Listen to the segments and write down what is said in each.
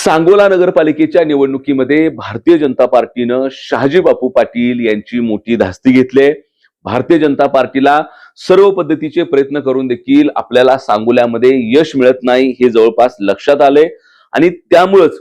सांगोला नगरपालिकेच्या निवडणुकीमध्ये भारतीय जनता पार्टीनं शहाजी बापू पाटील यांची मोठी धास्ती घेतली. भारतीय जनता पार्टीला सर्व पद्धतीचे प्रयत्न करून देखील आपल्याला सांगोल्यामध्ये यश मिळत नाही हे जवळपास लक्षात आले आणि त्यामुळेच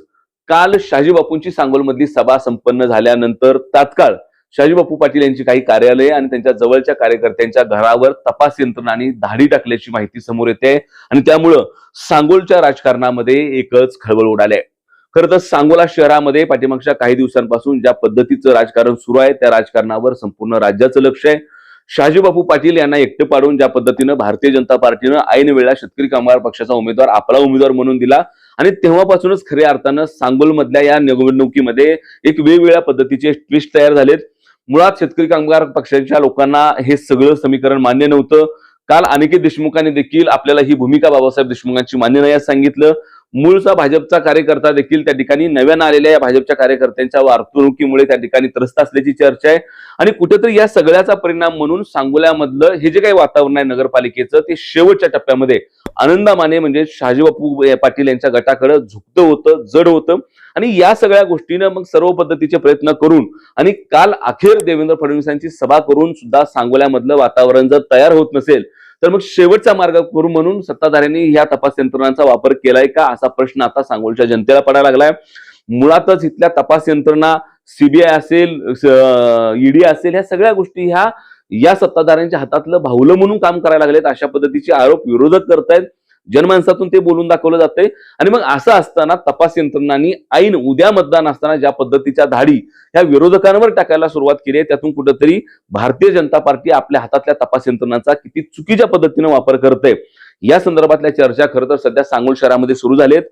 काल शहाजी बापूंची सांगोलमधली सभा संपन्न झाल्यानंतर तात्काळ शहाजी बापू पाटील यांची काही कार्यालये आणि त्यांच्या जवळच्या कार्यकर्त्यांच्या घरावर तपास यंत्रणांनी धाडी टाकल्याची माहिती समोर येते आणि त्यामुळं सांगोलच्या राजकारणामध्ये एकच खळबळ उडाली आहे. खरं तर सांगोला शहरामध्ये पाठीमागच्या काही दिवसांपासून ज्या पद्धतीचं राजकारण सुरू आहे त्या राजकारणावर संपूर्ण राज्याचं लक्ष आहे. शहाजी बापू पाटील यांना एकटे पाडून ज्या पद्धतीनं भारतीय जनता पार्टीनं ऐन वेळेला शेतकरी कामगार पक्षाचा उमेदवार आपला उमेदवार म्हणून दिला आणि तेव्हापासूनच खऱ्या अर्थानं सांगोलमधल्या या निवडणुकीमध्ये एक वेगवेगळ्या पद्धतीचे ट्विस्ट तयार झालेत. मुळात शेतकरी कामगार पक्षाच्या लोकांना हे सगळं समीकरण मान्य नव्हतं. काल अनिकेत देशमुखांनी देखील आपल्याला ही भूमिका बाबासाहेब देशमुखांची मान्य नाही असं सांगितलं. मूळचा भाजपचा कार्यकर्ता देखील त्या ठिकाणी नव्यानं आलेल्या या भाजपच्या कार्यकर्त्यांच्या वर्तणुकीमुळे त्या ठिकाणी त्रस्त असल्याची चर्चा आहे आणि कुठेतरी या सगळ्याचा परिणाम म्हणून सांगोल्यामधलं हे जे काही वातावरण आहे नगरपालिकेचं ते शेवटच्या टप्प्यामध्ये आनंदा माने म्हणजे शहाजी बापू पाटील यांच्या गटाकडे झुकतं होतं, जड होतं आणि या सगळ्या गोष्टीनं मग सर्व पद्धतीचे प्रयत्न करून आणि काल अखेर देवेंद्र फडणवीसांची सभा करून सुद्धा सांगोल्यामधलं वातावरण जर तयार होत नसेल तर मग शेवटचा मार्ग करू म्हणून सत्ताधाऱ्यांनी ह्या तपास यंत्रणांचा वापर केलाय का असा प्रश्न आता सांगोलच्या जनतेला पडायला लागलाय. मुळातच इथल्या तपास यंत्रणा सीबीआय असेल, ईडी असेल, ह्या सगळ्या गोष्टी या सत्ताधाऱ्यांच्या हातातलं भावलं म्हणून काम करायला लागलेत अशा पद्धतीचे आरोप विरोधक करतायत. जनमानसातून ते बोलून दाखवलं जातंय आणि मग असं असताना तपास यंत्रणांनी ऐन उद्या मतदान असताना ज्या पद्धतीच्या धाडी ह्या विरोधकांवर टाकायला सुरुवात केली आहे त्यातून कुठेतरी भारतीय जनता पार्टी आपल्या हातातल्या तपास यंत्रणांचा किती चुकीच्या पद्धतीने वापर करते या संदर्भातल्या चर्चा खरं तर सध्या सांगोल शहरामध्ये सुरू झालेत.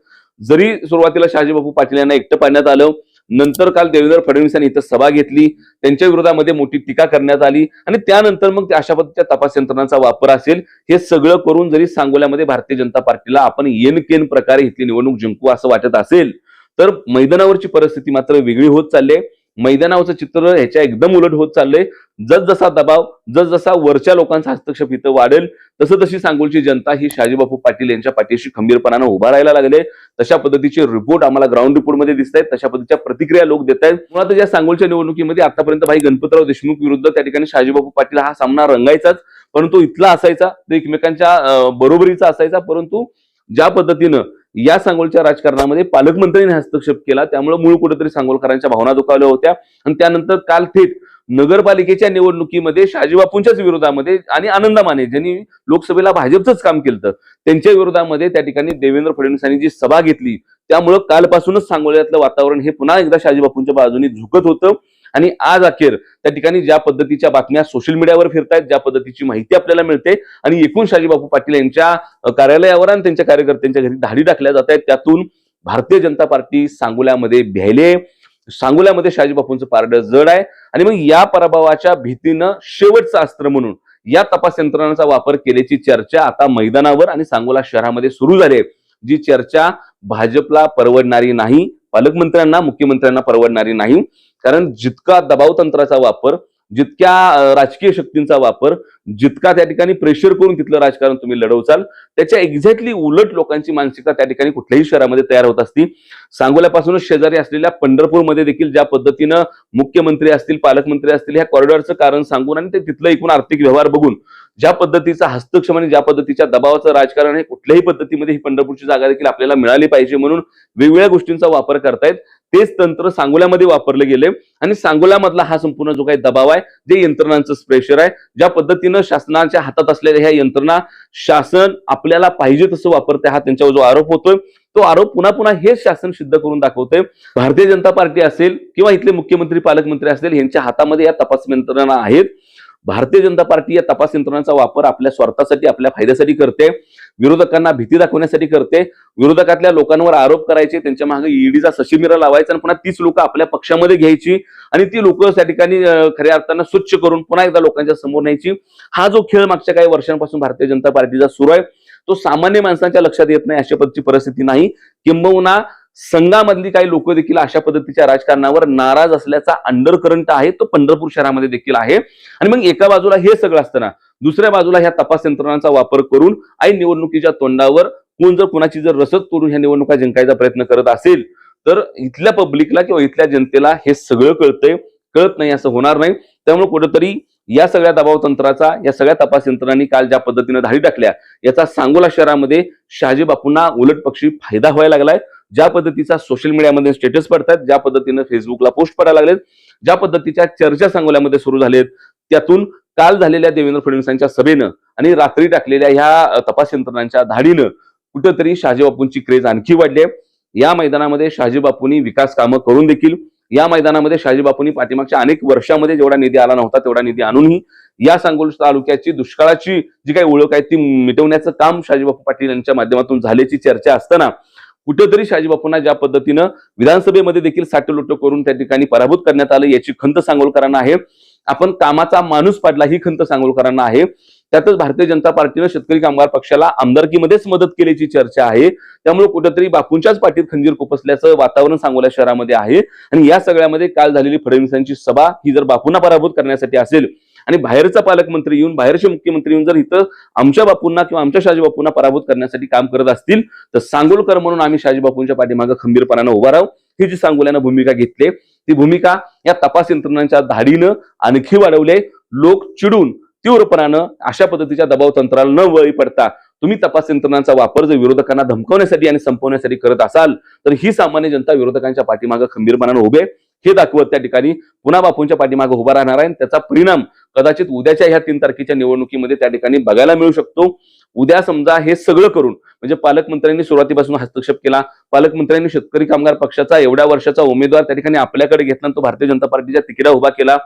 जरी सुरुवातीला शहाजी बापू पाटील यांना एकटं पाडण्यात आलं, नंतर काल देवेंद्र फडणवीसांनी इथं सभा घेतली, त्यांच्या विरोधामध्ये मोठी टीका करण्यात आली आणि त्यानंतर मग अशा पद्धतीच्या तपास यंत्रणांचा वापर असेल हे सगळं करून जरी सांगोल्यामध्ये भारतीय जनता पार्टीला आपण येनकेन प्रकारे इथली निवडणूक जिंकू असं वाटत असेल तर मैदानावरची परिस्थिती मात्र वेगळी होत चालली आहे. मैदानावरचं चित्र ह्याच्या एकदम उलट होत चाललंय. जसजसा दबाव, जसजसा वरच्या लोकांचा हस्तक्षेप इथं वाढेल तशी सांगोलची जनता ही शहाजी बापू पाटील यांच्या पाठीशी खंबीरपणानं उभा राहायला लागले. तशा पद्धतीचे रिपोर्ट आम्हाला ग्राउंड रिपोर्टमध्ये दिसत आहेत, तशा पद्धतीच्या प्रतिक्रिया लोक देत आहेत. मुळात या सांगोलच्या निवडणुकीमध्ये आतापर्यंत भाई गणपतराव देशमुख विरुद्ध त्या ठिकाणी शहाजी बापू पाटील हा सामना रंगायचाच, परंतु इथला असायचा तो एकमेकांच्या बरोबरीचा असायचा. परंतु ज्या पद्धतीनं या सांगोलच्या राजकारणामध्ये पालकमंत्र्यांनी हस्तक्षेप केला त्यामुळे मूळ कुठेतरी सांगोलकरांच्या भावना दुखावल्या होत्या आणि त्यानंतर काल थेट नगरपालिकेच्या निवडणुकीमध्ये शहाजी बापूंच्याच विरोधामध्ये आणि आनंदा माने ज्यांनी लोकसभेला भाजपचंच काम केलं त्यांच्या विरोधामध्ये त्या ठिकाणी देवेंद्र फडणवीसांनी जी सभा घेतली त्यामुळे कालपासूनच सांगोल्यातलं वातावरण हे पुन्हा एकदा शहाजी बापूंच्या बाजूने झुकत होतं आणि आज अखेर त्या ठिकाणी ज्या पद्धतीच्या बातम्या सोशल मीडियावर फिरतायत, ज्या पद्धतीची माहिती आपल्याला मिळते आणि एकूण शहाजी बापू पाटील यांच्या कार्यालयावर आणि त्यांच्या कार्यकर्त्यांच्या घरी धाडी टाकल्या जात आहेत त्यातून भारतीय जनता पार्टी सांगोल्यामध्ये भ्यायले, सांगोल्यामध्ये शहाजी बापूंचं पारडं जड आहे आणि मग या पराभवाच्या भीतीनं शेवटचं अस्त्र म्हणून या तपास यंत्रणांचा वापर केल्याची चर्चा आता मैदानावर आणि सांगोला शहरामध्ये सुरू झाली आहे. जी चर्चा भाजपला परवडणारी नाही, पालकमंत्र्यांना, मुख्यमंत्र्यांना परवडणारी नाही. कारण जितका दबाव तंत्राचा वापर, जितक्या राजकीय शक्तींचा वापर, जितका त्या ठिकाणी प्रेशर करून तिथलं राजकारण तुम्ही लढवचाल त्याच्या एक्झॅक्टली उलट लोकांची मानसिकता त्या ठिकाणी कुठल्याही शहरामध्ये तयार होत असती. सांगोल्यापासूनच शेजारी असलेल्या पंढरपूरमध्ये देखील ज्या पद्धतीनं मुख्यमंत्री असतील, पालकमंत्री असतील ह्या कॉरिडॉरचं कारण सांगून आणि ते तिथलं एकूण आर्थिक व्यवहार बघून ज्या पद्धतीचा हस्तक्षेप आणि ज्या पद्धतीच्या दबावाचं राजकारण आहे कुठल्याही पद्धतीमध्ये ही पंढरपूरची जागा देखील आपल्याला मिळाली पाहिजे म्हणून वेगवेगळ्या गोष्टींचा वापर करतायत. तेच तंत्र सांगोल्यामध्ये वापरलं गेले आणि सांगोल्यामधला हा संपूर्ण जो काही दबाव आहे, जे यंत्रणांचं प्रेशर आहे, ज्या पद्धतीनं शासनाच्या हातात असलेल्या ह्या यंत्रणा शासन आपल्याला पाहिजे तसं वापरते हा त्यांच्यावर जो आरोप होतोय तो आरोप पुन्हा पुन्हा हेच शासन सिद्ध करून दाखवतोय. भारतीय जनता पार्टी असेल किंवा इथले मुख्यमंत्री, पालकमंत्री असतील यांच्या हातामध्ये या तपास यंत्रणा आहेत. भारतीय जनता पार्टी या तपास यंत्रणांचा वापर आपल्या स्वार्थासाठी, आपल्या फायद्यासाठी करते, विरोधकांना भीती दाखवण्यासाठी करते, विरोधकातल्या लोकांवर आरोप करायचे, त्यांच्या मागे ईडीचा सशिमिरा लावायचा आणि पुन्हा तीच लोक आपल्या पक्षामध्ये घ्यायची आणि ती लोक त्या ठिकाणी खऱ्या अर्थानं स्वच्छ करून पुन्हा एकदा लोकांच्या समोर न्यायची. हा जो खेळ मागच्या काही वर्षांपासून भारतीय जनता पार्टीचा सुरू आहे तो सामान्य माणसांच्या लक्षात येत नाही अशा पद्धतीची परिस्थिती नाही. किंबहुना संघामधली काही लोक देखील अशा पद्धतीच्या राजकारणावर नाराज असल्याचा अंडर करंट आहे तो पंढरपूर शहरामध्ये देखील आहे. आणि मग एका बाजूला हे सगळं असताना दुसऱ्या बाजूला ह्या तपास यंत्रणांचा वापर करून ऐन निवडणुकीच्या तोंडावर कोण जर कुणाची जर रसद तोडून ह्या निवडणुका जिंकायचा प्रयत्न करत असेल तर इथल्या पब्लिकला किंवा इथल्या जनतेला हे सगळं कळतंय, कळत नाही असं होणार नाही. त्यामुळे कुठेतरी या सगळ्या दबाव तंत्राचा, या सगळ्या तपास यंत्रणांनी काल ज्या पद्धतीने धाडी टाकल्या, याचा सांगोला शहरामध्ये शहाजी बापूंना उलट पक्षी फायदा व्हायला लागलाय. ज्या पद्धतीचा सोशल मीडियामध्ये स्टेटस पडतात, ज्या पद्धतीने फेसबुकला पोस्ट पडायला लागलेत, ज्या पद्धतीच्या चर्चा सांगोल्यामध्ये सुरू झालेत, त्यातून काल झालेल्या देवेंद्र फडणवीसांच्या सभेनं आणि रात्री टाकलेल्या ह्या तपास यंत्रणांच्या धाडीनं कुठंतरी शहाजी बापूंची क्रेज आणखी वाढली आहे. या मैदानामध्ये शहाजी बापूंनी विकास कामं करून देखील, या मैदानामध्ये शहाजी बापूंनी पाठीमागच्या अनेक वर्षामध्ये जेवढा निधी आला नव्हता तेवढा निधी आणूनही या सांगोला तालुक्याची दुष्काळाची जी काही ओळख आहे ती मिटवण्याचं काम शहाजी बापू पाटील यांच्या माध्यमातून झाल्याची चर्चा असताना कुठेतरी शहाजी बापूंना ज्या पद्धतीनं विधानसभेमध्ये देखील साठलोट करून त्या ठिकाणी पराभूत करण्यात आलं याची खंत सांगोलकरांना आहे. आपण कामाचा माणूस पाडला ही खंत सांगोलकरांना आहे. त्यातच भारतीय जनता पार्टीनं शेतकरी कामगार पक्षाला आमदारकीमध्येच मदत केल्याची चर्चा आहे. त्यामुळे कुठेतरी बापूंच्याच पाठीत खंजीर खुपसल्याचं वातावरण सांगोला शहरामध्ये आहे. आणि या सगळ्यामध्ये काल झालेली फडणवीसांची सभा ही जर बापूंना पराभूत करण्यासाठी असेल आणि बाहेरचा पालकमंत्री येऊन, बाहेरचे मुख्यमंत्री येऊन जर इथं आमच्या बापूंना किंवा आमच्या शहाजी बापूंना पराभूत करण्यासाठी काम करत असतील, तर सांगोलकर म्हणून आम्ही शहाजी बापूंच्या पाठीमागे खंबीरपणानं उभा राहू. ही जी सांगोल्यानं भूमिका घेतली, ती भूमिका या तपास यंत्रणांच्या धाडीनं आणखी वाढवले. लोक चिडून तीव्रपणानं अशा पद्धतीच्या दबाव तंत्राला न बळी पडता तुम्ही तपास यंत्रणांचा वापर जर विरोधकांना धमकवण्यासाठी आणि संपवण्यासाठी करत असाल, तर ही सामान्य जनता विरोधकांच्या पाठीमागे खंबीरपणानं उभे हे दाखवत त्या ठिकाणी पुन्हा बापूंच्या पाठीमागे उभा राहणार आहे. त्याचा परिणाम कदाचित उद्याच्या ह्या 3 तारखेच्या निवडणुकीमध्ये त्या ठिकाणी बघायला मिळू शकतो. उद्या समजा हे सगळं करून म्हणजे पालकमंत्र्यांनी सुरुवातीपासून हस्तक्षेप केला, पालकमंत्र्यांनी शेतकरी कामगार पक्षाचा एवढ्या वर्षाचा उमेदवार त्या ठिकाणी आपल्याकडे घेतला, तो भारतीय जनता पार्टीच्या तिकिटावर उभा केला.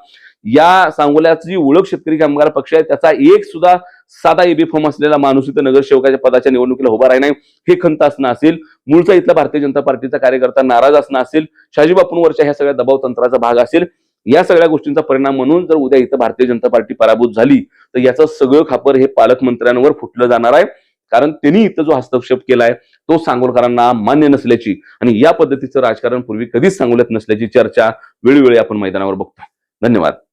या सांगोल्याची जी ओळख शेतकरी कामगार पक्ष आहे त्याचा एक सुद्धा साधा एबी फॉर्म असलेला माणूस इथं नगरसेवकाच्या पदाच्या निवडणुकीला उभा राही नाही हे खंत असणं असेल, मूळचा इथला भारतीय जनता पार्टीचा कार्यकर्ता नाराज असणं असेल, शहाजी बापूंवरच्या ह्या सगळ्या दबाव तंत्राचा भाग असेल, या सगळ्या गोष्टींचा परिणाम म्हणून जर उद्या इथं भारतीय जनता पार्टी पराभूत झाली तर याचं सगळं खापर हे पालकमंत्र्यांवर फुटलं जाणार आहे. कारण त्यांनी इथं जो हस्तक्षेप केलाय तो सांगोलकरांना मान्य नसल्याची आणि या पद्धतीचं राजकारण पूर्वी कधीच सांगोल्यात नसल्याची चर्चा वेळोवेळी आपण मैदानावर बघतोय. धन्यवाद.